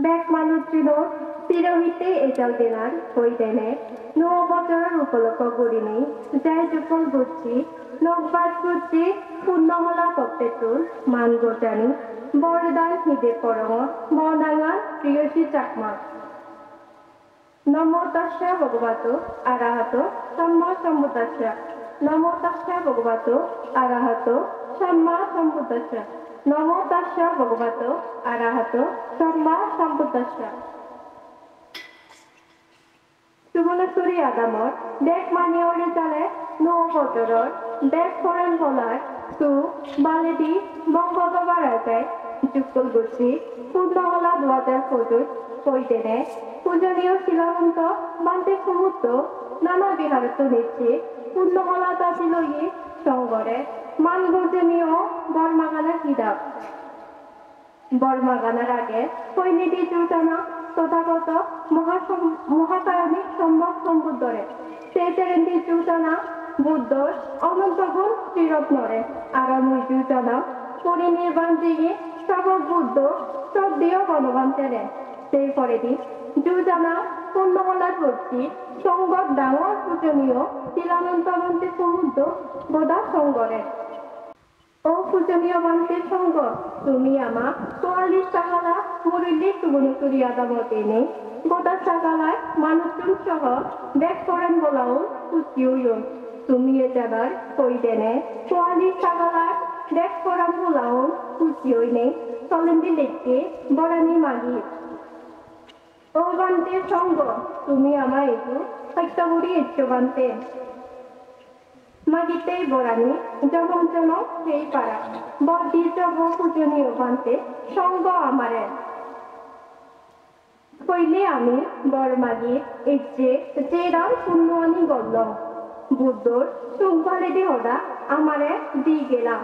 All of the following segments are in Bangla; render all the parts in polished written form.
Back Manuchino, Piramite Ejaldinar, Hoitene, no water Rupoloco Gurini, Jajupol Gucci, Nogbat Gucci, Punomola Popetul, Mangotani, Bordan Hide Poromo, Monanga, Trioshi Chakma. Namo Tasha Bhagavato, Arahato, Samma Sambuddhasya. Namo Tasha Bhagavato, Arahato, Samma Sambuddhasya. Namo Tasya Bhagavato, Arahato, Samma Sambuddhasya. Subhanasuri Adamor, Dek Maniore Jale, No Votoror, Dek Foreign Volar, Su, Baledi, Bongobavaraja, Jukul Gucci, Pudnohala Dwajar Fojut, Poitene, Pujanio Silamanto, Bante Kumuto, Nana Viharatu Nichi, Pudnohala Tasiloyi, Songore, Mangojanio, Bormagana Hidap. Bormaganar আগে কৈনিদি চূড়ানা তথাগত মহাকায়নিক সম্ভব সম্বুদ্ধরে সেই তেরেন্দি চূড়ানা বুদ্ধ অনন্তগুণ শ্রীরত্নরে আগামী চূড়ানা পরিনির্বাণ দিয়ে সব বুদ্ধ শ্রদ্ধেয় ভগবান তেরে সেই পরেদি চূড়ানা পূর্ণমলার ভর্তি সংগত ডাঙর পূজনীয় শিলানন্তমন্ত্রী সমুদ্র বোধা সঙ্গরে ও পূজনীয় বান্তির সঙ্গ তুমি আমা ৪৪ টাকালা মুরুল্লি সুবর্ণচুরি আদামতে নেই বোদা সাগালায় মানুষজন সহ ব্যাগ করেন বলাও কুচিউয়ন তুমি এ জাগার কই দেনে ৪৪ টাকালায় ব্যাগ করান বলাও কুচিউই নেই চলেন্দি লেখকে বরানি মাগি ও বান্তির সঙ্গ তুমি আমা একটু হত্যাগুড়ি ইচ্ছ বান্তে Magitei Borani, Jamon সেই পারা বর্ধিত পূজনীয় বান্তে সঙ্গ আমারে কইলে আমি বরমাগি ইচ্ছে যেরাম পুণ্যআনি গল্ল বুদ্ধর সুখভালে দেহটা আমারে দি গেলাম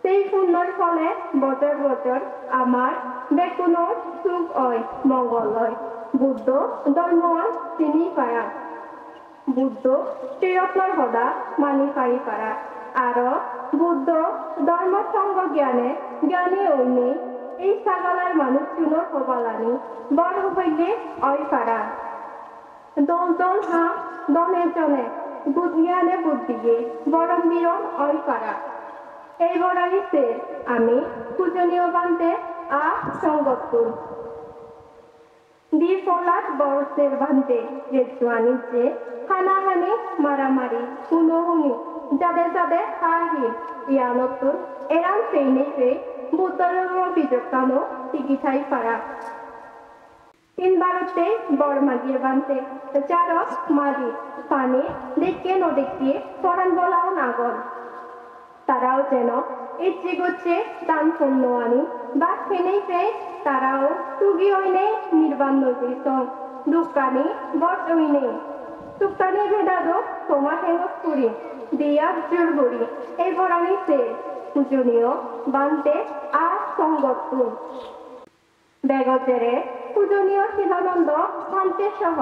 সেই পুণ্যর ফলে বছর বছর আমার বেকুনো সুখ হয় মঙ্গল হয় বুদ্ধ ধর্ম চিনি পারা বুদ্ধ শ্রীরত্নর হদা মানি পাই পারা আর বুদ্ধ ধর্ম সঙ্গ জ্ঞানী অন্যে এই সাগালার মানুষ চুনোর হবালানি বড় হইলে অয় পারা দল দল হা দলে জনে জ্ঞানে বুদ্ধিয়ে বরং বিরল অয় পারা এই বরানিতে আমি পূজনীয় বান্তে সঙ্গত দি ফলাত বরসের বান্তে রেজওয়ানি যে হানাহানি মারামারি হুনোহুনি যাদের যাদের হাহি ইয়ানতুন এরাম সেইনেই বুদ্ধরের বিযোগকানো চিকিৎসাই পারা তিন ভারতে বরমাগির বান্তে চারক মারি পানি দেখে নদেখিয়ে পরাণ বলাও নাগর তারাও যেন ইচ্ছে করছে দান পণ্য আনি বা খেনেই পেয়ে তারাও তুগি হইনে নির্বাণ নদীর দুকানি বর্ষ হইনে তুকানি ভেদাদো তোমার হেঙ্গত করি দিয়া জোর করি এই বরানিতে পূজনীয় বান্তে সঙ্গত বেগজেরে পূজনীয় শিলানন্দ বান্তের সহ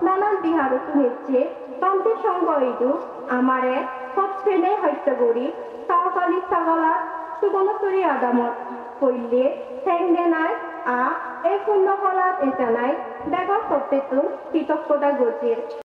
নানান বিহার শুনেছে বান্তের সঙ্গ ইদু আমারে সব শ্রেণী হত্যা করি সাহকালী সাগলা সুবর্ণচুরি আদামত কইলে ঠেং দেনায় এই পূর্ণ ফলাত এজানায় বেগর সত্যেতুন কৃতজ্ঞতা গতির